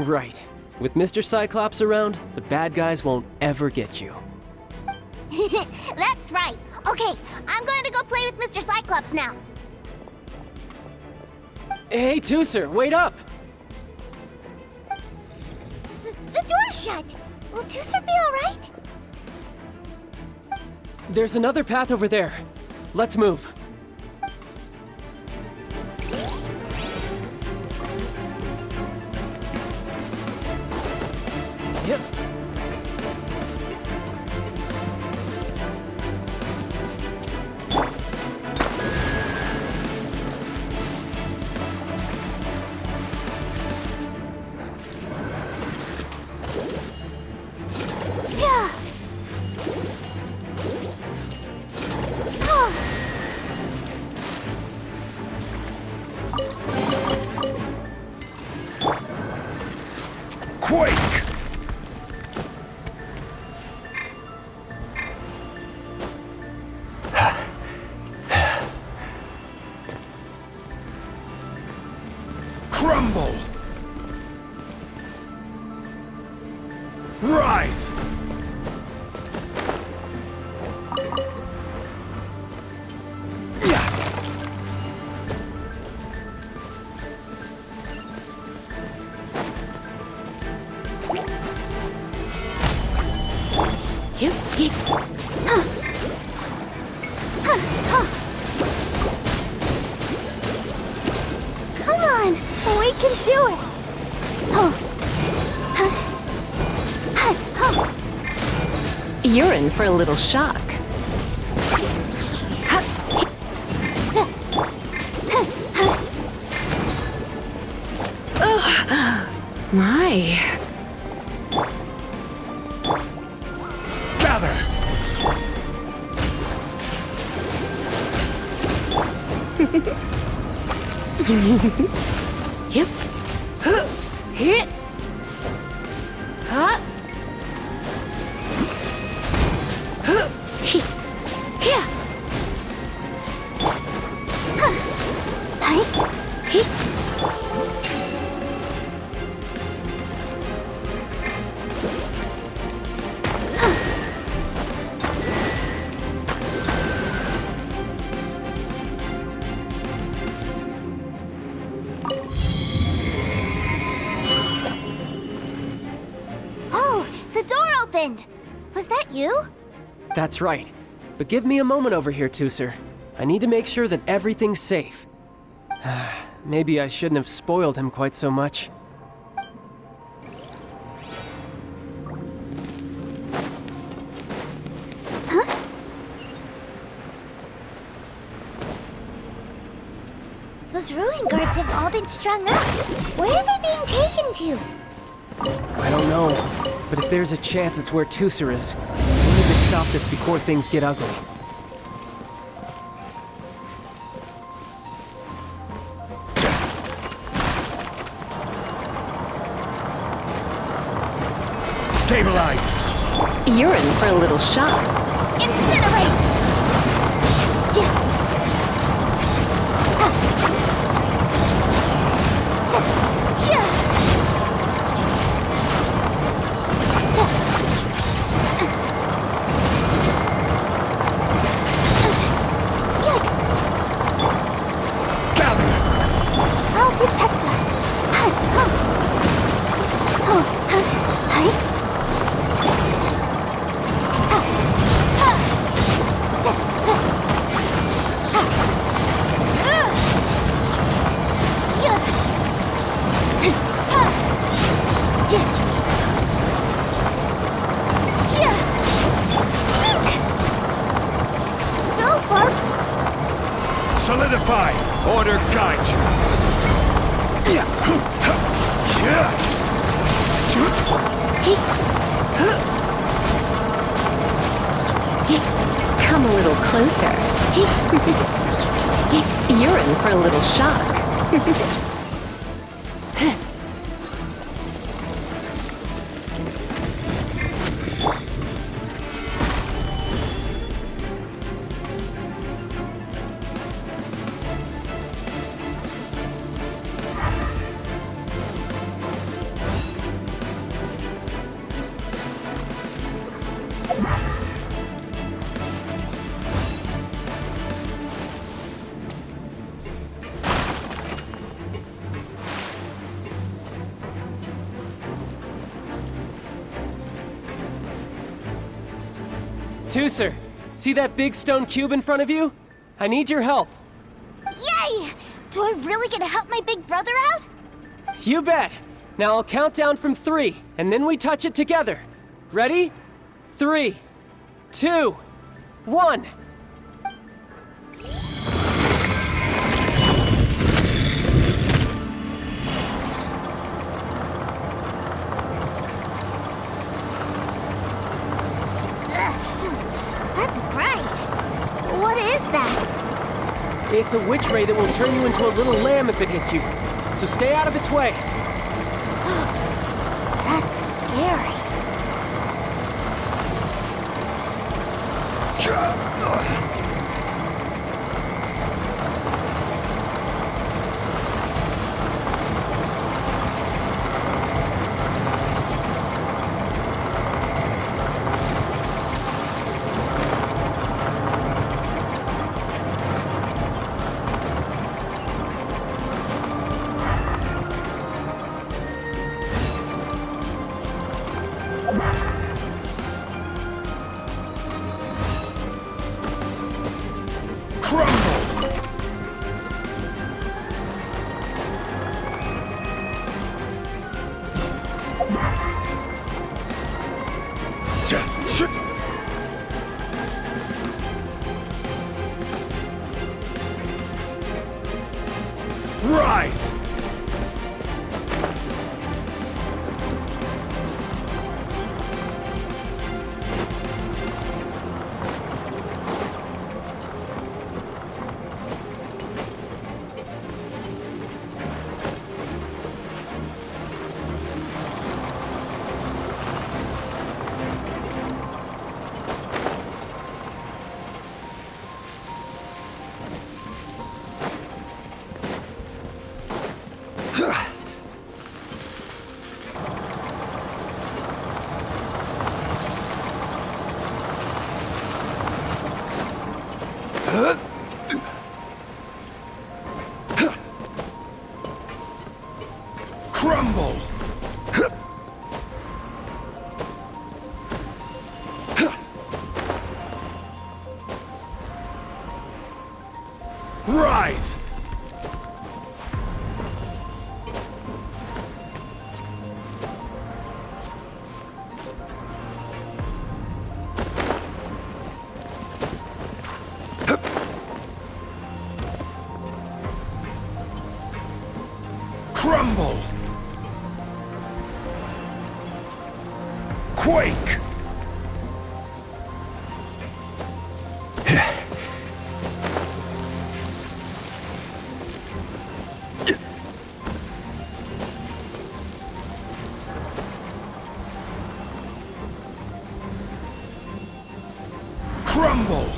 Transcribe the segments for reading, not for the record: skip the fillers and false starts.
Right. With Mr. Cyclops around, the bad guys won't ever get you. That's right. Okay, I'm going to go play with Mr. Cyclops now. Hey, Tooser, wait up! The door's shut. Will Tooser be all right? There's another path over there. Let's move. Yep. Quake! Crumble! Rise! Come on, we can do it. You're in for a little shock. My. Gather! Yep. Hit. Huh? Yeah. Oh, the door opened. Was that you? That's right. But give me a moment over here, Tooser. I need to make sure that everything's safe. Maybe I shouldn't have spoiled him quite so much. Those ruin guards have all been strung up. Where are they being taken to? I don't know, but if there's a chance it's where Tooser is, we need to stop this before things get ugly. Stabilize! You're in for a little shock. Incinerate! Yikes! Gather! I'll protect us. Go, Bark! Solidify! Order guide you! Come a little closer. You're in for a little shock. Tooser, see that big stone cube in front of you? I need your help. Yay! Do I really get to help my big brother out? You bet. Now I'll count down from 3, and then we touch it together. Ready? 3, 2, 1. That's bright. What is that? It's a witch ray that will turn you into a little lamb if it hits you. So stay out of its way. That's scary. Rise! Crumble! Rise! Crumble! Quake! Crumble!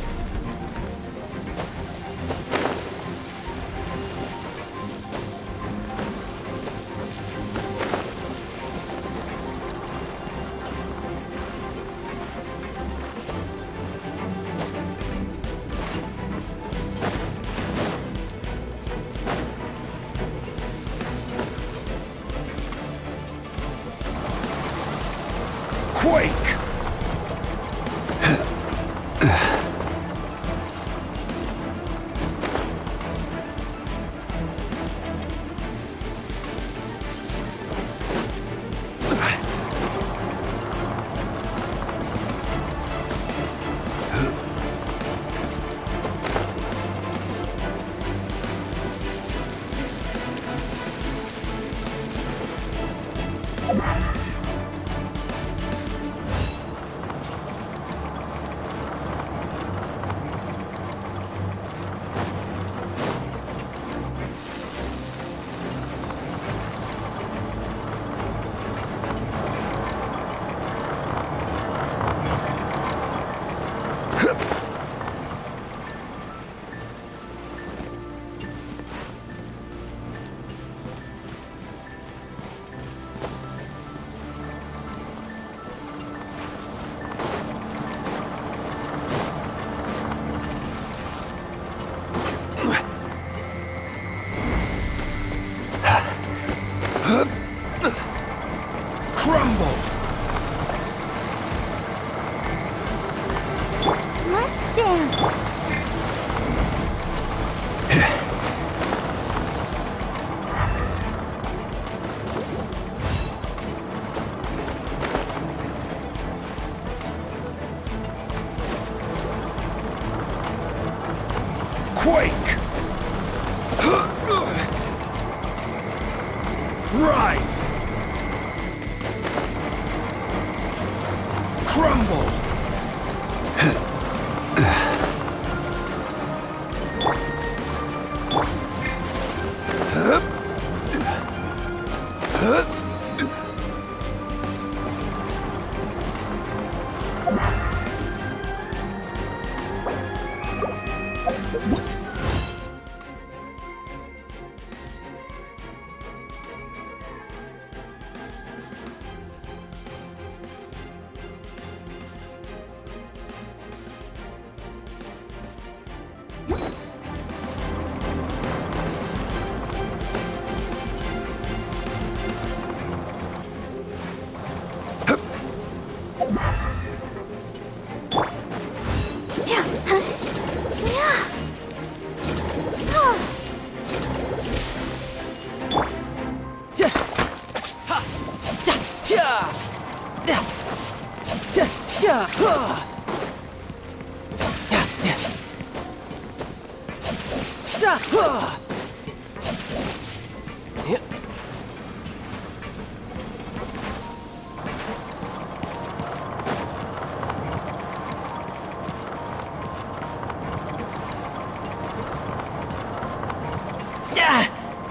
Quake! Quake! Rise! Crumble!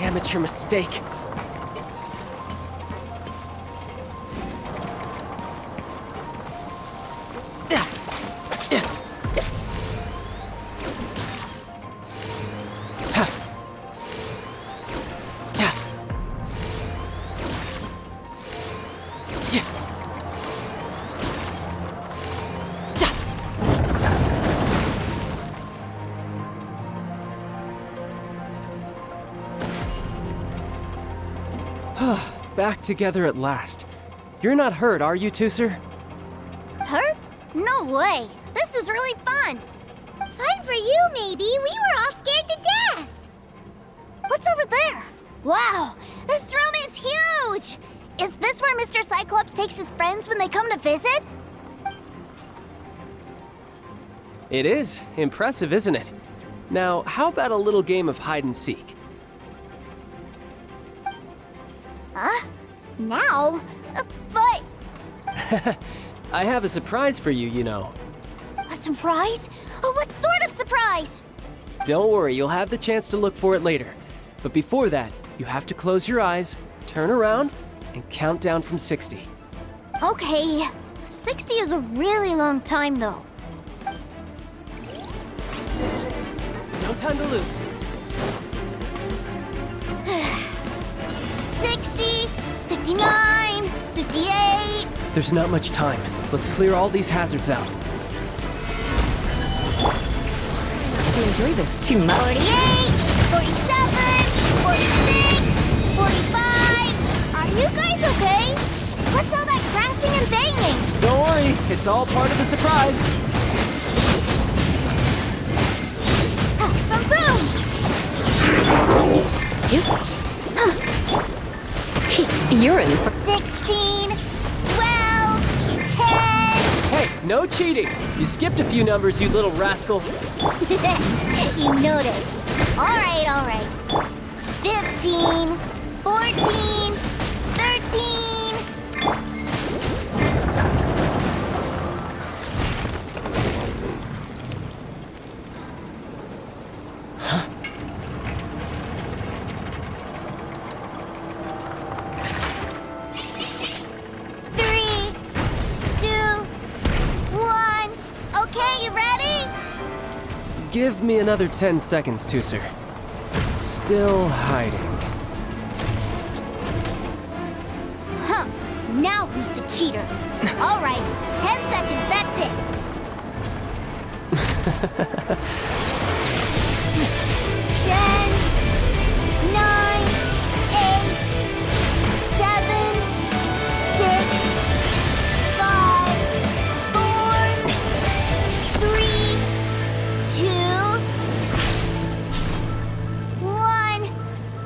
Amateur mistake. Back together at last. You're not hurt, are you, Tooser? Hurt? No way. This is really fun. Fun for you, maybe. We were all scared to death. What's over there? Wow, this room is huge. Is this where Mr. Cyclops takes his friends when they come to visit? It is. Impressive, isn't it? Now, how about a little game of hide and seek? Huh? Now? But... I have a surprise for you, you know. A surprise? Oh, what sort of surprise? Don't worry, you'll have the chance to look for it later. But before that, you have to close your eyes, turn around, and count down from 60. Okay. 60 is a really long time, though. No time to lose. 60, 59, 58... There's not much time. Let's clear all these hazards out. You enjoy this too much. 48, 47, 46, 45... Are you guys okay? What's all that crashing and banging? Don't worry, it's all part of the surprise. You're in for 16, 12, 10... Hey, no cheating. You skipped a few numbers, you little rascal. You noticed. All right. 15, 14, 13... Give me another 10 seconds, Tooser. Still hiding. Huh. Now who's the cheater? All right, 10 seconds, that's it. 10, 9, 8, 7, 6, 5, 4, 3, 2, 1.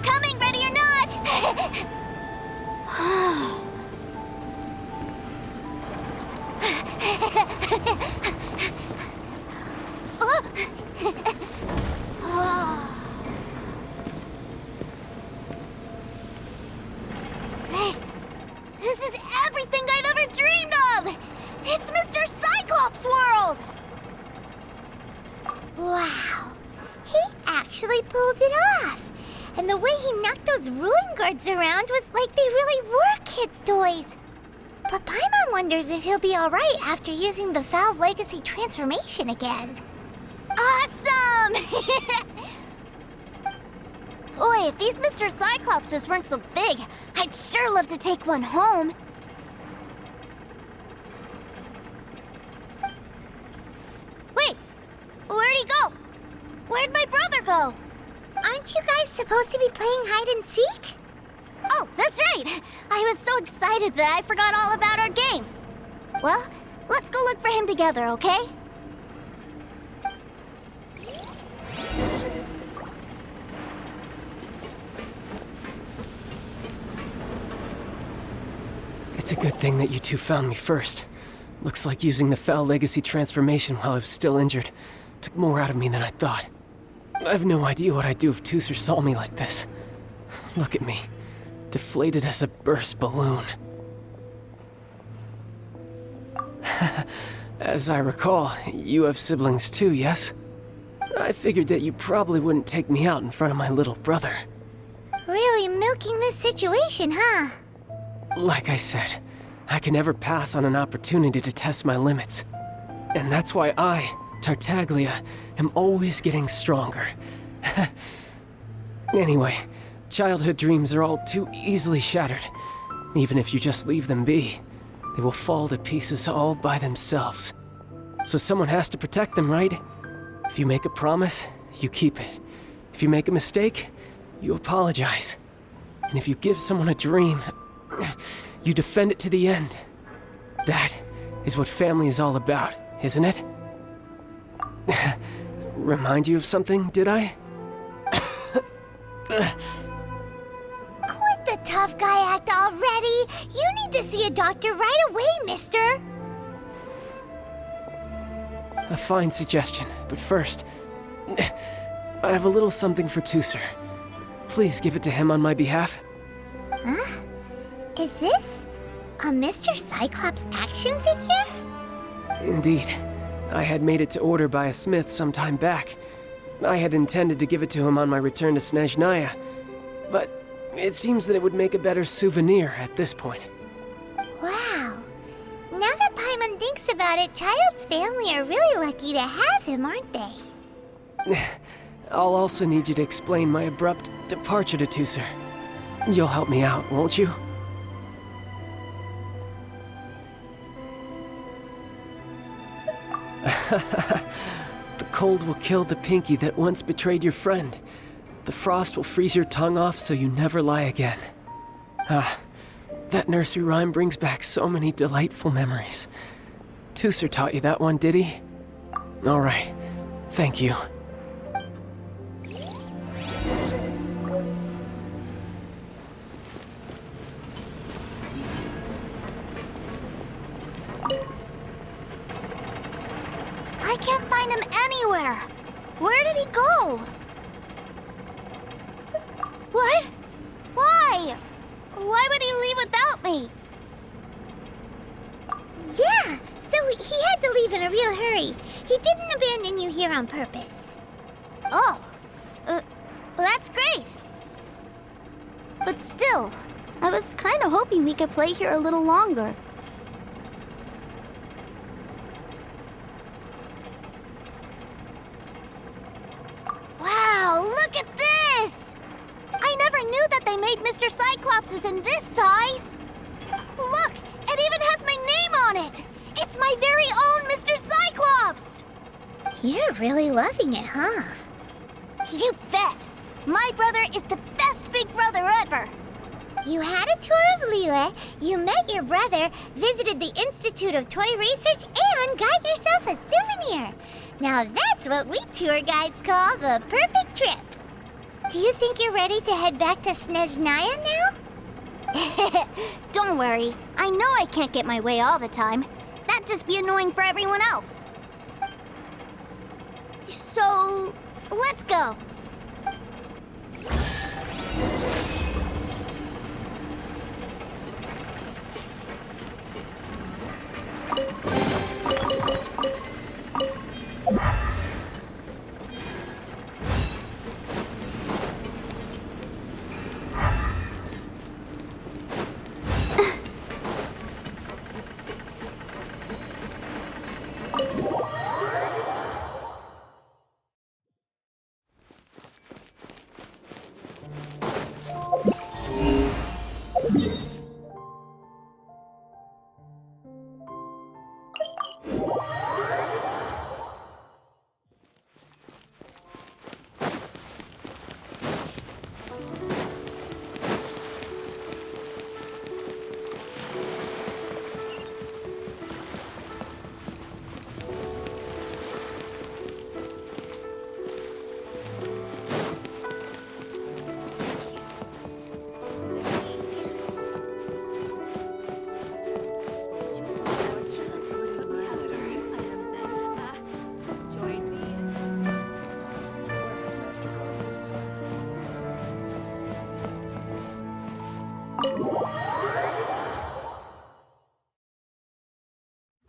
Coming, ready or not? actually pulled it off. And the way he knocked those ruin guards around was like they really were kids' toys. But Paimon wonders if he'll be alright after using the Valve Legacy transformation again. Awesome! Boy, if these Mr. Cyclopses weren't so big, I'd sure love to take one home. Wait, where'd he go? Where'd my brother go? Aren't you guys supposed to be playing hide and seek? Oh, that's right! I was so excited that I forgot all about our game. Well, let's go look for him together, okay? It's a good thing that you two found me first. Looks like using the Foul Legacy transformation while I was still injured took more out of me than I thought. I have no idea what I'd do if Tusser saw me like this. Look at me, deflated as a burst balloon. As I recall, you have siblings too, yes? I figured that you probably wouldn't take me out in front of my little brother. Really milking this situation, huh? Like I said, I can never pass on an opportunity to test my limits. And that's why I, Tartaglia, am always getting stronger. Anyway, childhood dreams are all too easily shattered. Even if you just leave them be, they will fall to pieces all by themselves. So someone has to protect them, right? If you make a promise, you keep it. If you make a mistake, you apologize. And if you give someone a dream, you defend it to the end. That is what family is all about, isn't it? Remind you of something, did I? Quit the tough guy act already! You need to see a doctor right away, mister! A fine suggestion, but first, I have a little something for Tusser. Please give it to him on my behalf. Huh? Is this a Mr. Cyclops action figure? Indeed. I had made it to order by a smith some time back. I had intended to give it to him on my return to Snezhnaya, but it seems that it would make a better souvenir at this point. Wow. Now that Paimon thinks about it, Child's family are really lucky to have him, aren't they? I'll also need you to explain my abrupt departure to Tusser. You'll help me out, won't you? The cold will kill the pinky that once betrayed your friend. The frost will freeze your tongue off so you never lie again. Ah, that nursery rhyme brings back so many delightful memories. Tusser taught you that one, did he? All right, thank you. I can't find him anywhere. Where did he go? What? Why? Why would he leave without me? Yeah, so he had to leave in a real hurry. He didn't abandon you here on purpose. Oh, that's great. But still, I was kind of hoping we could play here a little longer. Wow, look at this! I never knew that they made Mr. Cyclopses in this size! Look, it even has my name on it! It's my very own Mr. Cyclops! You're really loving it, huh? You bet! My brother is the best big brother ever! You had a tour of Liyue, you met your brother, visited the Institute of Toy Research, and got yourself a souvenir! Now that's what we tour guides call the perfect trip! Do you think you're ready to head back to Snezhnaya now? Don't worry, I know I can't get my way all the time. That'd just be annoying for everyone else. So, let's go!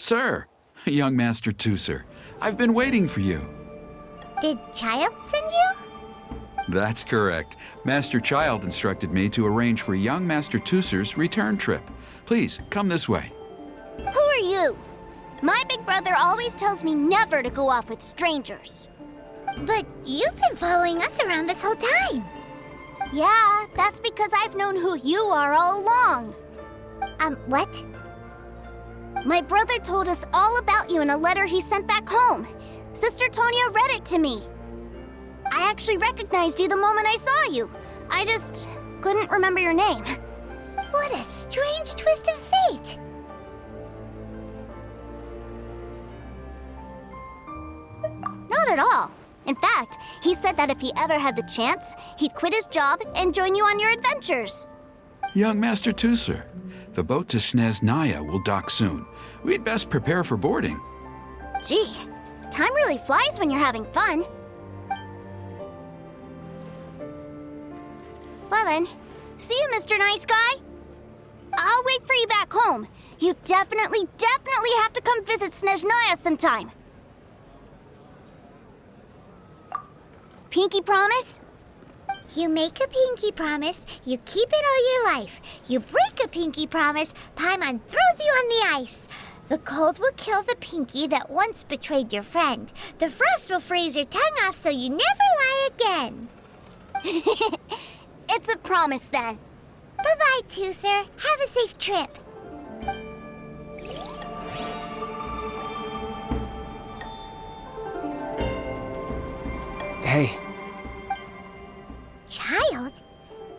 Sir, young Master Tooser, I've been waiting for you. Did Child send you? That's correct. Master Child instructed me to arrange for young Master Tooser's return trip. Please, come this way. Who are you? My big brother always tells me never to go off with strangers. But you've been following us around this whole time. Yeah, that's because I've known who you are all along. What? My brother told us all about you in a letter he sent back home. Sister Tonya read it to me. I actually recognized you the moment I saw you. I just couldn't remember your name. What a strange twist of fate. Not at all. In fact, he said that if he ever had the chance, he'd quit his job and join you on your adventures. Young Master Tooser, the boat to Snezhnaya will dock soon. We'd best prepare for boarding. Gee, time really flies when you're having fun. Well then, see you, Mr. Nice Guy. I'll wait for you back home. You definitely have to come visit Snezhnaya sometime. Pinky promise? You make a pinky promise, you keep it all your life. You break a pinky promise, Paimon throws you on the ice. The cold will kill the pinky that once betrayed your friend. The frost will freeze your tongue off so you never lie again. It's a promise then. Bye-bye, Tooser. Have a safe trip. Hey. Child?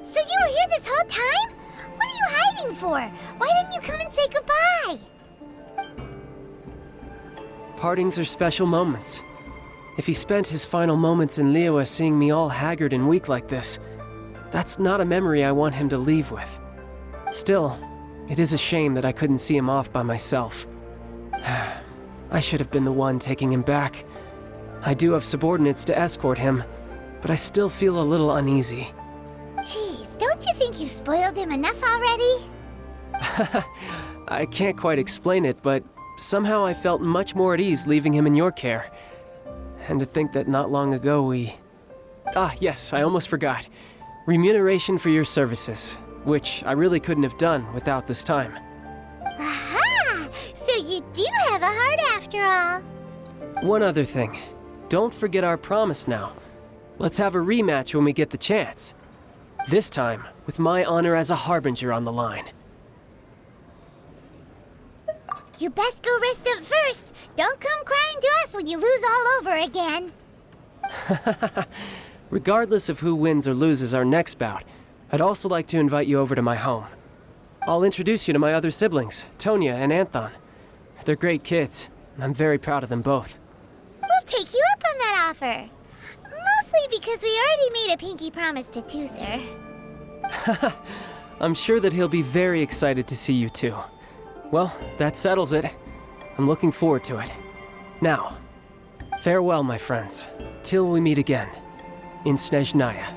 So you were here this whole time? What are you hiding for? Why didn't you come and say goodbye? Partings are special moments. If he spent his final moments in Liyue seeing me all haggard and weak like this, that's not a memory I want him to leave with. Still, it is a shame that I couldn't see him off by myself. I should have been the one taking him back. I do have subordinates to escort him, but I still feel a little uneasy. Jeez, don't you think you've spoiled him enough already? I can't quite explain it, but somehow I felt much more at ease leaving him in your care. And to think that not long ago we... Ah, yes, I almost forgot. Remuneration for your services, which I really couldn't have done without this time. Aha! So you do have a heart after all. One other thing. Don't forget our promise now. Let's have a rematch when we get the chance. This time, with my honor as a harbinger on the line. You best go rest up first. Don't come crying to us when you lose all over again. Regardless of who wins or loses our next bout, I'd also like to invite you over to my home. I'll introduce you to my other siblings, Tonya and Anthon. They're great kids, and I'm very proud of them both. We'll take you up on that offer. Mostly because we already made a pinky promise to Tooser. I'm sure that he'll be very excited to see you too. Well, that settles it. I'm looking forward to it. Now, farewell, my friends, till we meet again in Snezhnaya.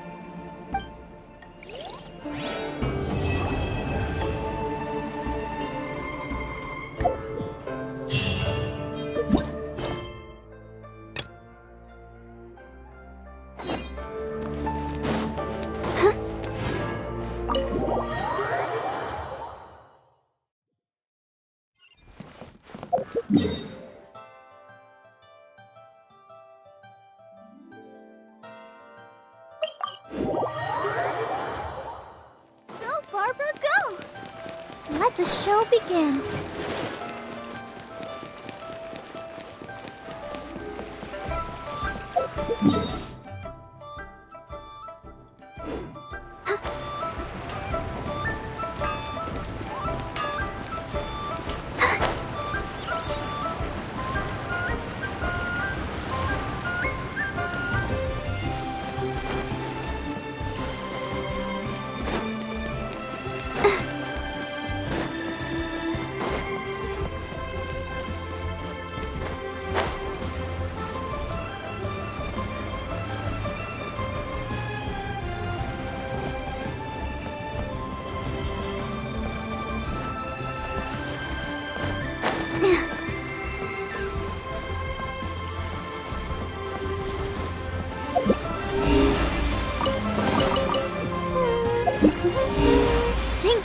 Go, Barbara, go! Let the show begin.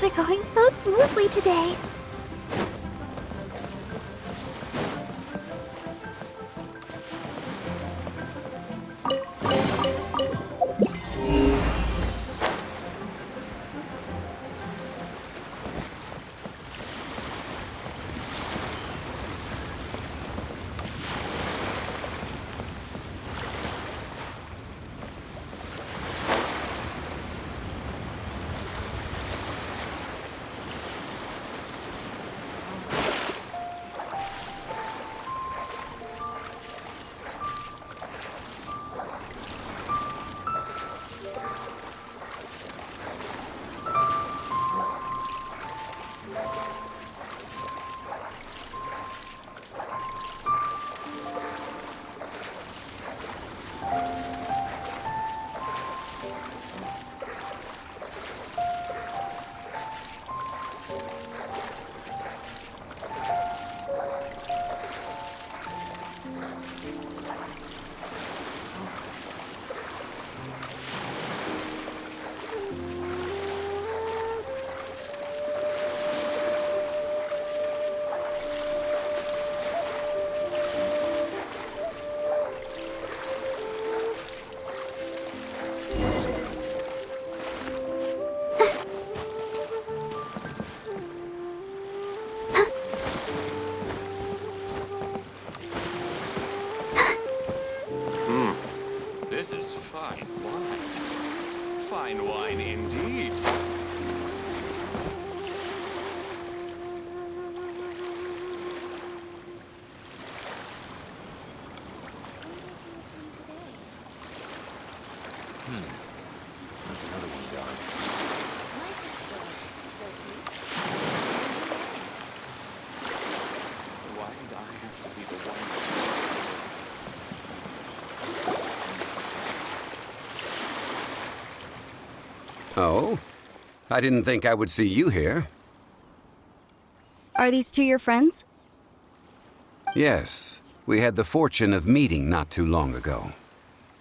are going so smoothly today. This is fine wine. Fine wine indeed. There's another one gone. Life is short, so Pete. Why did I have to be the one to... Oh? I didn't think I would see you here. Are these two your friends? Yes, we had the fortune of meeting not too long ago.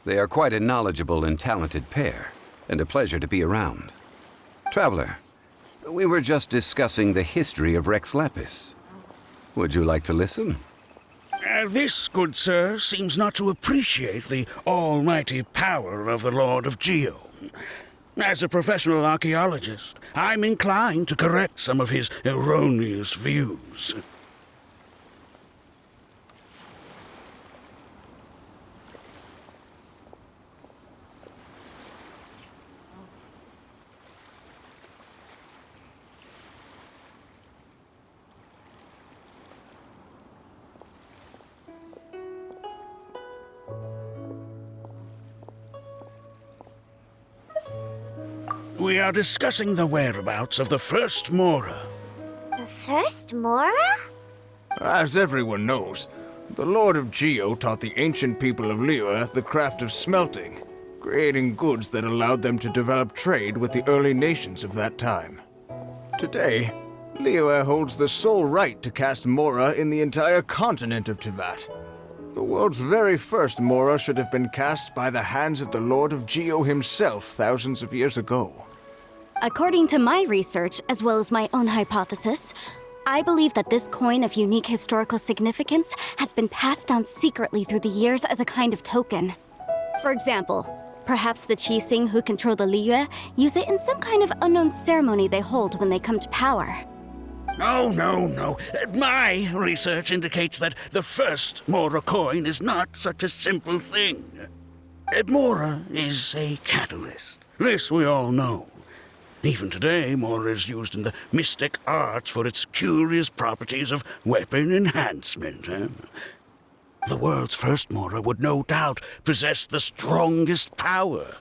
They are quite a knowledgeable and talented pair, and a pleasure to be around. Traveler, we were just discussing the history of Rex Lapis. Would you like to listen? This, good sir, seems not to appreciate the almighty power of the Lord of Geo. As a professional archaeologist, I'm inclined to correct some of his erroneous views. We are discussing the whereabouts of the first Mora. The first Mora? As everyone knows, the Lord of Geo taught the ancient people of Liyue the craft of smelting, creating goods that allowed them to develop trade with the early nations of that time. Today, Liyue holds the sole right to cast Mora in the entire continent of Teyvat. The world's very first Mora should have been cast by the hands of the Lord of Geo himself thousands of years ago. According to my research, as well as my own hypothesis, I believe that this coin of unique historical significance has been passed down secretly through the years as a kind of token. For example, perhaps the Qixing who control the Liyue use it in some kind of unknown ceremony they hold when they come to power. Oh, no. My research indicates that the first Mora coin is not such a simple thing. Mora is a catalyst. This we all know. Even today, Mora is used in the mystic arts for its curious properties of weapon enhancement. The world's first Mora would no doubt possess the strongest power.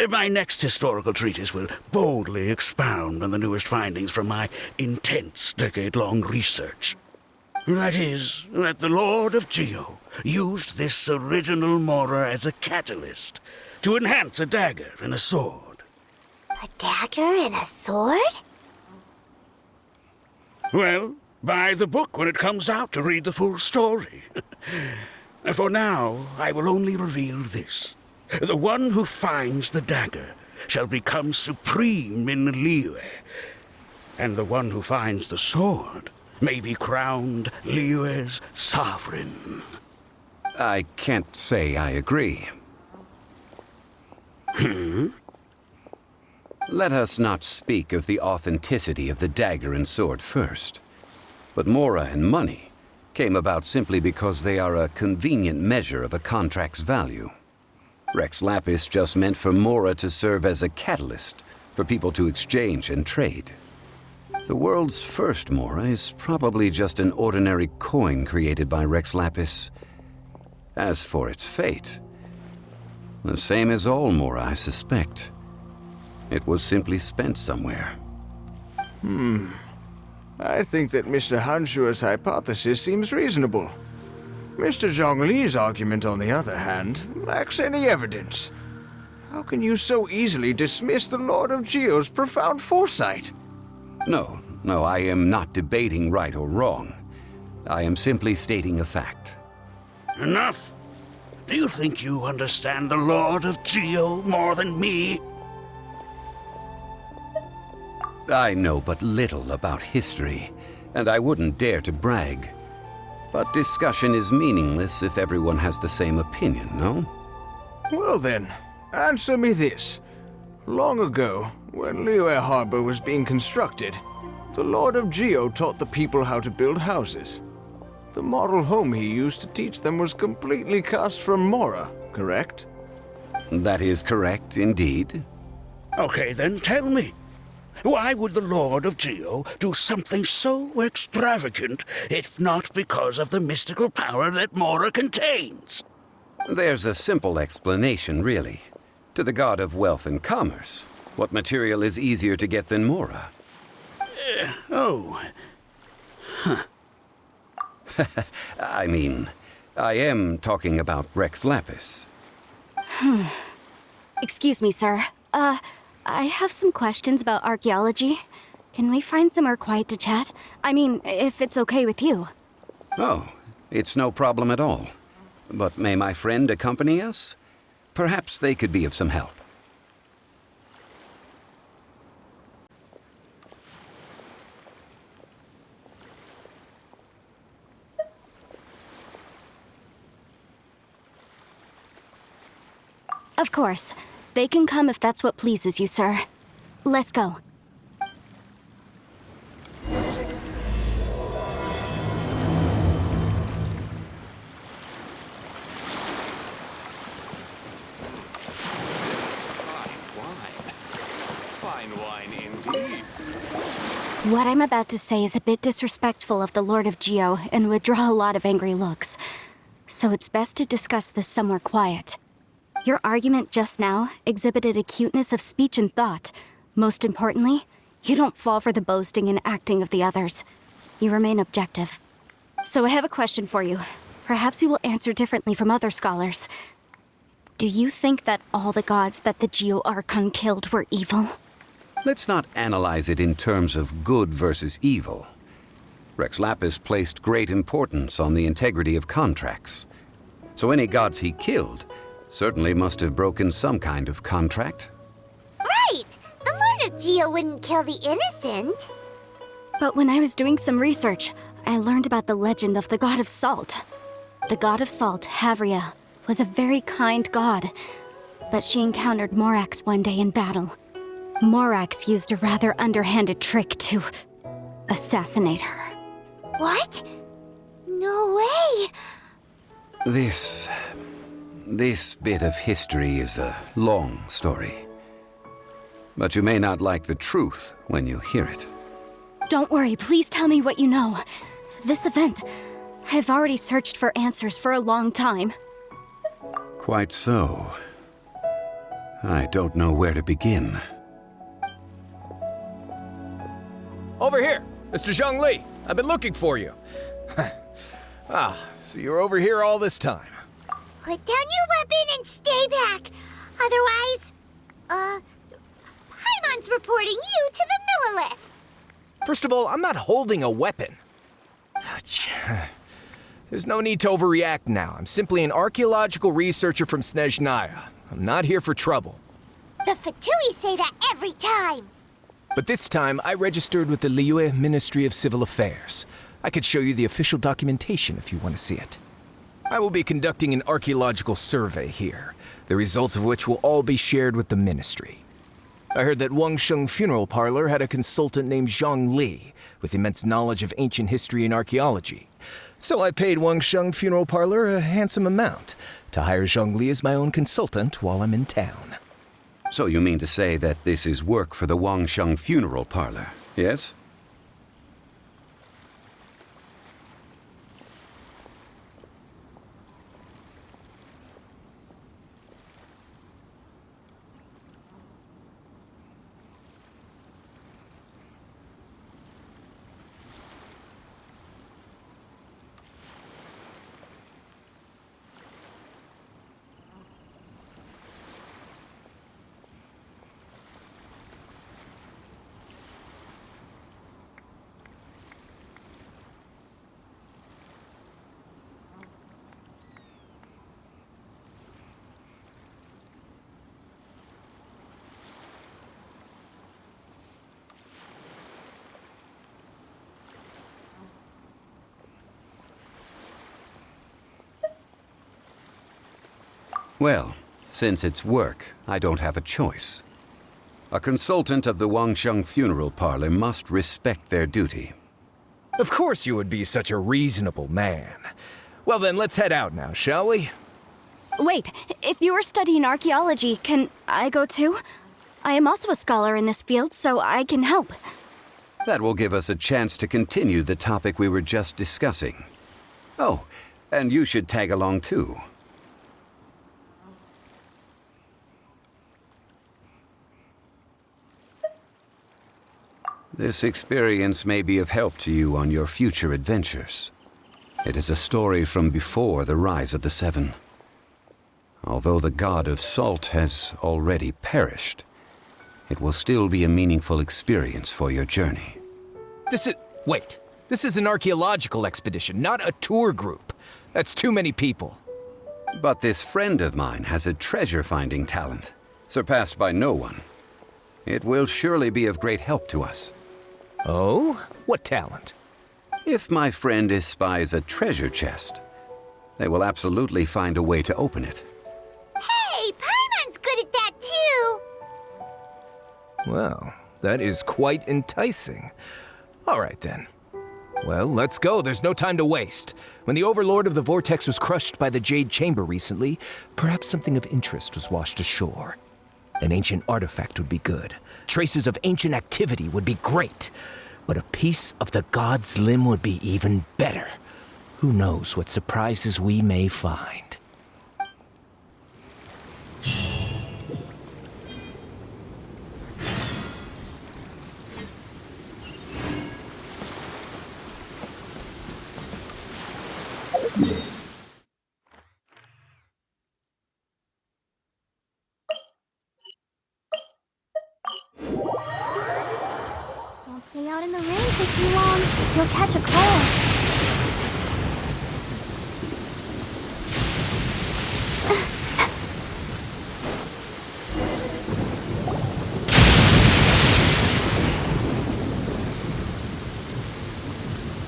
My next historical treatise will boldly expound on the newest findings from my intense decade-long research. That is, that the Lord of Geo used this original Mora as a catalyst to enhance a dagger and a sword. A dagger and a sword? Well, buy the book when it comes out to read the full story. For now, I will only reveal this. The one who finds the dagger shall become supreme in Liyue. and the one who finds the sword may be crowned Liyue's sovereign. I can't say I agree. Let us not speak of the authenticity of the dagger and sword first. But Mora and money came about simply because they are a convenient measure of a contract's value. Rex Lapis just meant for Mora to serve as a catalyst for people to exchange and trade. The world's first Mora is probably just an ordinary coin created by Rex Lapis. As for its fate, the same as all Mora, I suspect. It was simply spent somewhere. I think that Mr. Hanshua's hypothesis seems reasonable. Mr. Zhongli's argument, on the other hand, lacks any evidence. How can you so easily dismiss the Lord of Geo's profound foresight? No, I am not debating right or wrong. I am simply stating a fact. Enough! Do you think you understand the Lord of Geo more than me? I know but little about history, and I wouldn't dare to brag. But discussion is meaningless if everyone has the same opinion, no? Well then, answer me this. Long ago, when Liyue Harbor was being constructed, the Lord of Geo taught the people how to build houses. The model home he used to teach them was completely cast from Mora, correct? That is correct, indeed. Okay, then tell me. Why would the Lord of Geo do something so extravagant if not because of the mystical power that Mora contains? There's a simple explanation, really. To the god of wealth and commerce, what material is easier to get than Mora? I mean, I am talking about Rex Lapis. Excuse me, sir. I have some questions about archaeology. Can we find somewhere quiet to chat? I mean, if it's okay with you. Oh, it's no problem at all. But may my friend accompany us? Perhaps they could be of some help. Of course. They can come if that's what pleases you, sir. Let's go. Fine wine indeed. What I'm about to say is a bit disrespectful of the Lord of Geo and would draw a lot of angry looks. So it's best to discuss this somewhere quiet. Your argument just now exhibited acuteness of speech and thought. Most importantly, you don't fall for the boasting and acting of the others. You remain objective. So I have a question for you. Perhaps you will answer differently from other scholars. Do you think that all the gods that the Geo Archon killed were evil? Let's not analyze it in terms of good versus evil. Rex Lapis placed great importance on the integrity of contracts. So any gods he killed certainly must have broken some kind of contract. Right! The Lord of Geo wouldn't kill the innocent. But when I was doing some research, I learned about the legend of the god of salt. The god of salt, Havria, was a very kind god, but she encountered Morax one day in battle. Morax used a rather underhanded trick to assassinate her. What? No way! This bit of history is a long story. But you may not like the truth when you hear it. Don't worry, please tell me what you know. This event, I've already searched for answers for a long time. Quite so. I don't know where to begin. Over here, Mr. Zhongli. I've been looking for you. So you're over here all this time. Put down your weapon and stay back. Otherwise, Paimon's reporting you to the Millilith. First of all, I'm not holding a weapon. There's no need to overreact now. I'm simply an archaeological researcher from Snezhnaya. I'm not here for trouble. The Fatui say that every time. But this time, I registered with the Liyue Ministry of Civil Affairs. I could show you the official documentation if you want to see it. I will be conducting an archaeological survey here, the results of which will all be shared with the ministry. I heard that Wangsheng Funeral Parlor had a consultant named Zhang Li, with immense knowledge of ancient history and archaeology. So I paid Wangsheng Funeral Parlor a handsome amount to hire Zhang Li as my own consultant while I'm in town. So you mean to say that this is work for the Wangsheng Funeral Parlor, yes? Well, since it's work, I don't have a choice. A consultant of the Wangsheng Funeral Parlor must respect their duty. Of course you would be such a reasonable man. Well then, let's head out now, shall we? Wait, if you are studying archaeology, can I go too? I am also a scholar in this field, so I can help. That will give us a chance to continue the topic we were just discussing. Oh, and you should tag along too. This experience may be of help to you on your future adventures. It is a story from before the rise of the Seven. Although the god of salt has already perished, it will still be a meaningful experience for your journey. Wait. This is an archaeological expedition, not a tour group. That's too many people. But this friend of mine has a treasure-finding talent, surpassed by no one. It will surely be of great help to us. Oh? What talent? If my friend espies a treasure chest, they will absolutely find a way to open it. Hey, Paimon's good at that too! Well, that is quite enticing. All right then. Well, let's go. There's no time to waste. When the Overlord of the Vortex was crushed by the Jade Chamber recently, perhaps something of interest was washed ashore. An ancient artifact would be good. Traces of ancient activity would be great. But a piece of the god's limb would be even better. Who knows what surprises we may find. Don't stay out in the rain for too long. You'll catch a cold.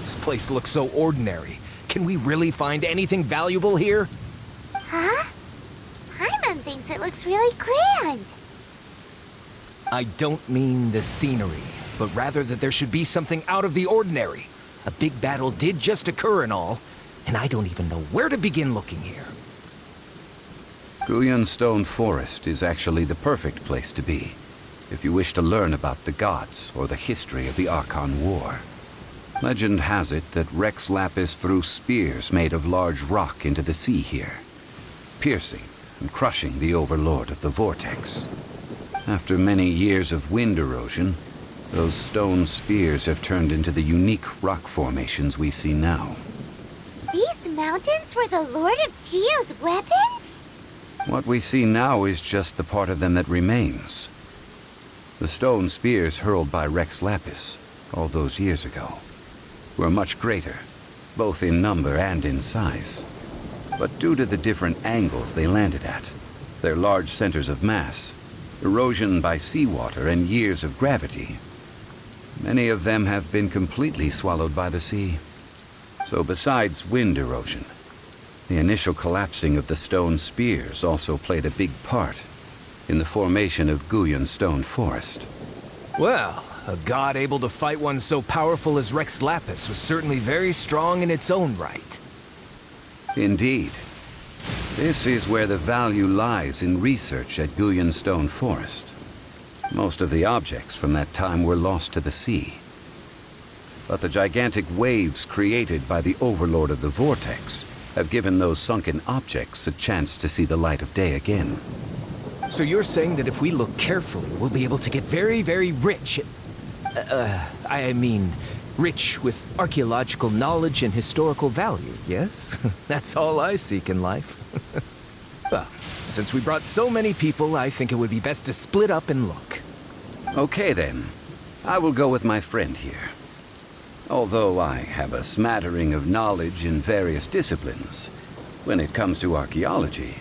This place looks so ordinary. Can we really find anything valuable here? Huh? Paimon thinks it looks really grand. I don't mean the scenery, but rather that there should be something out of the ordinary. A big battle did just occur and all, and I don't even know where to begin looking here. Guyan Stone Forest is actually the perfect place to be, if you wish to learn about the gods or the history of the Archon War. Legend has it that Rex Lapis threw spears made of large rock into the sea here, piercing and crushing the Overlord of the Vortex. After many years of wind erosion, those stone spears have turned into the unique rock formations we see now. These mountains were the Lord of Geo's weapons? What we see now is just the part of them that remains. The stone spears hurled by Rex Lapis all those years ago were much greater, both in number and in size. But due to the different angles they landed at, their large centers of mass, erosion by seawater, and years of gravity, Many of them have been completely swallowed by the sea. So besides wind erosion, the initial collapsing of the stone spears also played a big part in the formation of Guyun Stone Forest. Well, a god able to fight one so powerful as Rex Lapis was certainly very strong in its own right. Indeed. This is where the value lies in research at Guyun Stone Forest. Most of the objects from that time were lost to the sea. But the gigantic waves created by the Overlord of the Vortex have given those sunken objects a chance to see the light of day again. So you're saying that if we look carefully, we'll be able to get very, very rich rich with archaeological knowledge and historical value, yes? That's all I seek in life. Well, since we brought so many people, I think it would be best to split up and look. Okay then. I will go with my friend here. Although I have a smattering of knowledge in various disciplines, when it comes to archaeology,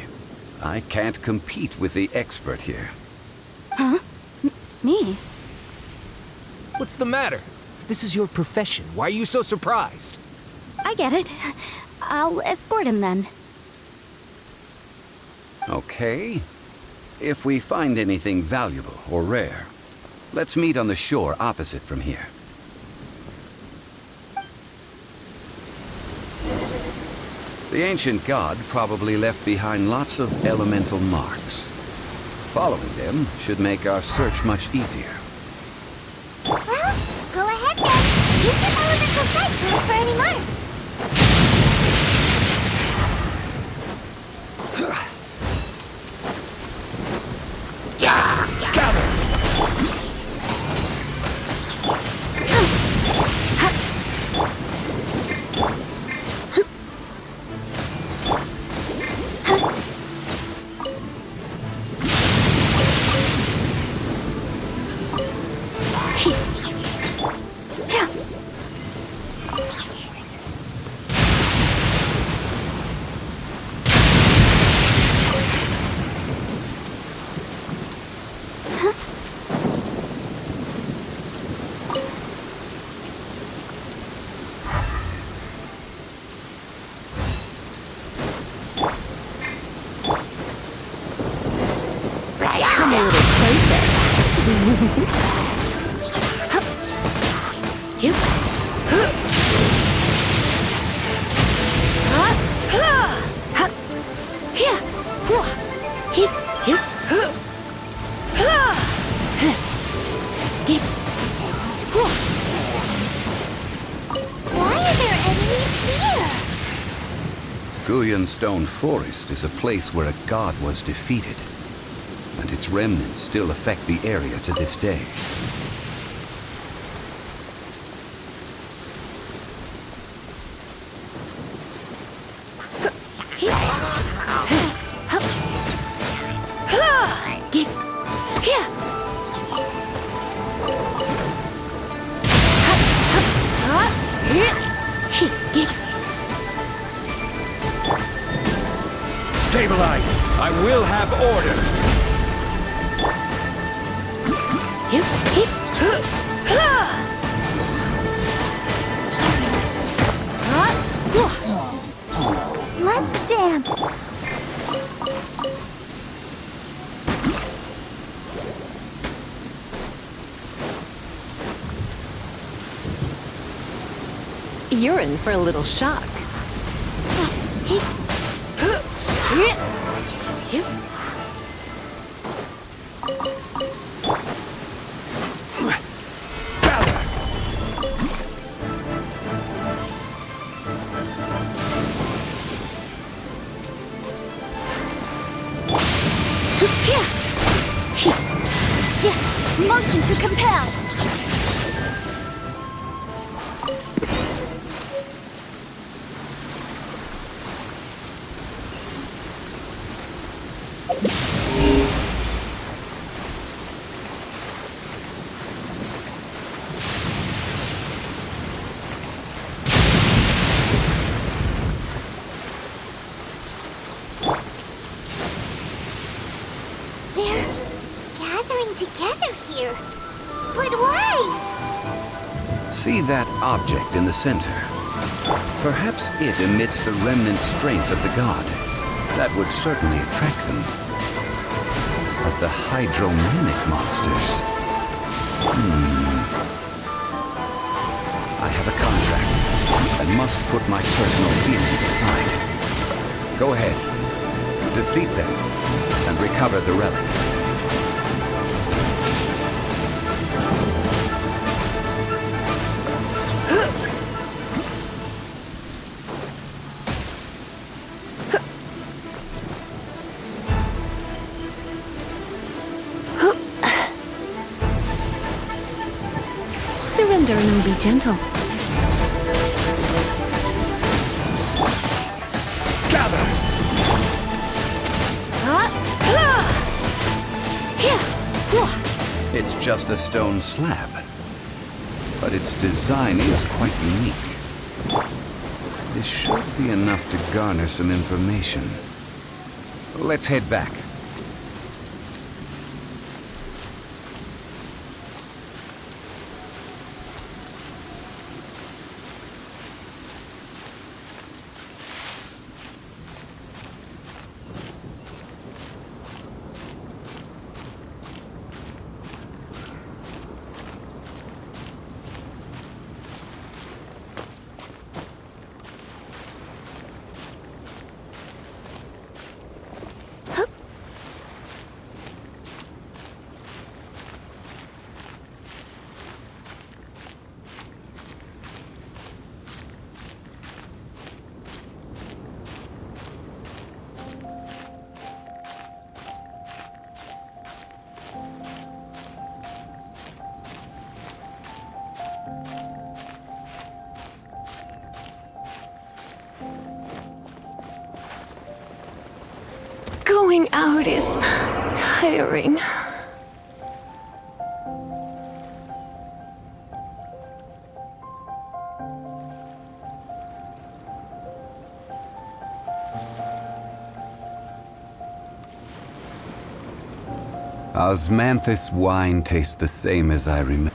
I can't compete with the expert here. Huh? Me? What's the matter? This is your profession. Why are you so surprised? I get it. I'll escort him then. Okay. If we find anything valuable or rare, let's meet on the shore opposite from here. The ancient god probably left behind lots of elemental marks. Following them should make our search much easier. Well, go ahead then. Use your elemental sight to look for any marks. Come a little closer. You. Why are there enemies here? Guyun Stone Forest is a place where a god was defeated, and its remnants still affect the area to this day. Stabilize! I will have order! Let's dance. You're in for a little shock. Motion to compel. They're gathering together here. But See that object in the center? Perhaps it emits the remnant strength of the god. That would certainly attract them. But the hydromimic monsters... I have a contract. I must put my personal feelings aside. Go ahead. Defeat them and recover the relic. Surrender and be gentle. Gather! It's just a stone slab, but its design is quite unique. This should be enough to garner some information. Let's head back. Going out is tiring. Osmanthus wine tastes the same as I remember.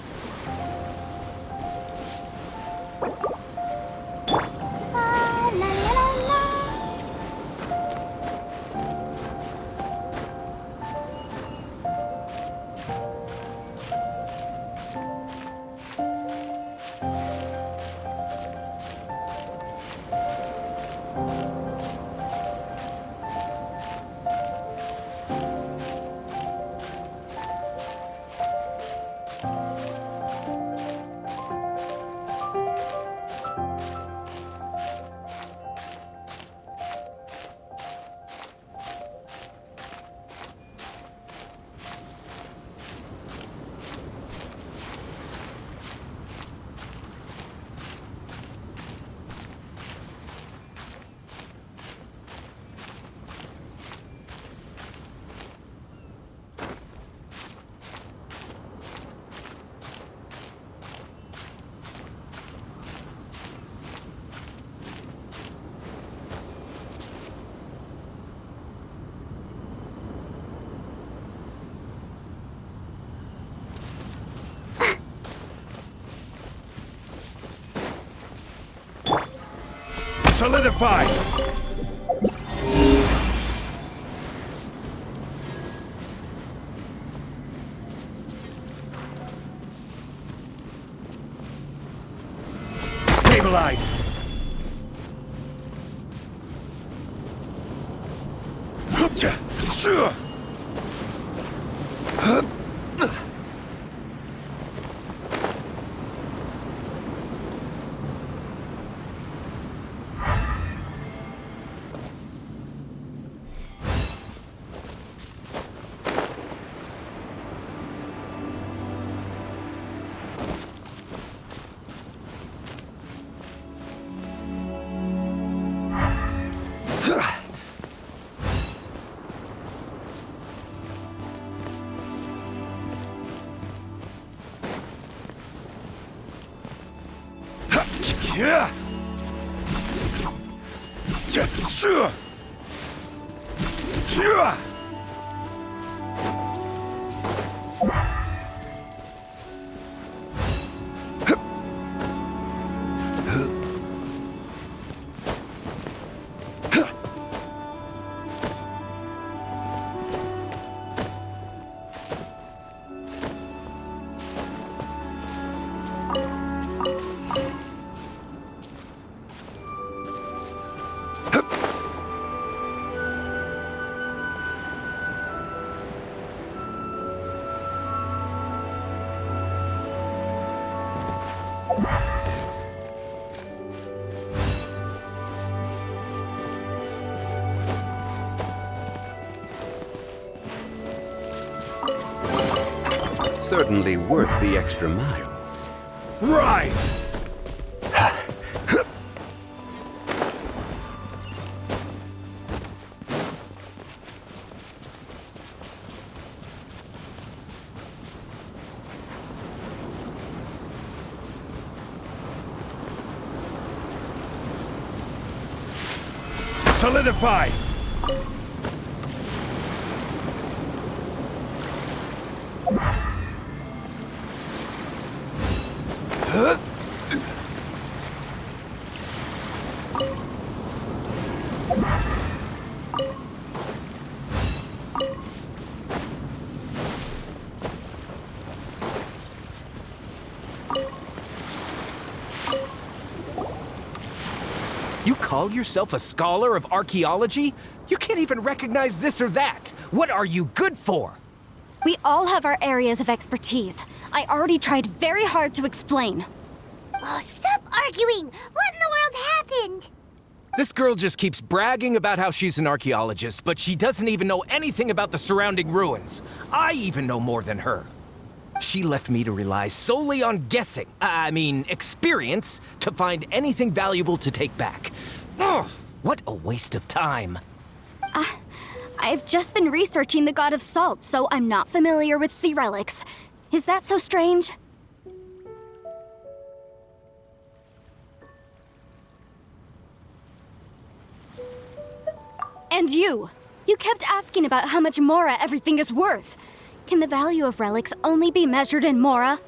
Solidified! Stabilize! Yeah. Certainly worth the extra mile. Rise! Solidify! You call yourself a scholar of archaeology? You can't even recognize this or that. What are you good for? We all have our areas of expertise. I already tried very hard to explain. Oh, stop arguing! What in the world happened? This girl just keeps bragging about how she's an archaeologist, but she doesn't even know anything about the surrounding ruins. I even know more than her. She left me to rely solely on guessing, experience, to find anything valuable to take back. Ugh, what a waste of time. I've just been researching the god of salt, so I'm not familiar with sea relics. Is that so strange? And you kept asking about how much Mora everything is worth. Can the value of relics only be measured in Mora?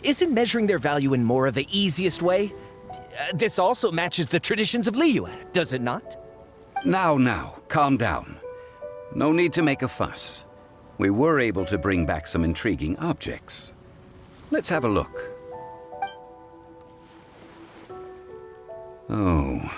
Isn't measuring their value in Mora the easiest way? This also matches the traditions of Liyue, does it not? Now, calm down. No need to make a fuss. We were able to bring back some intriguing objects. Let's have a look. Oh,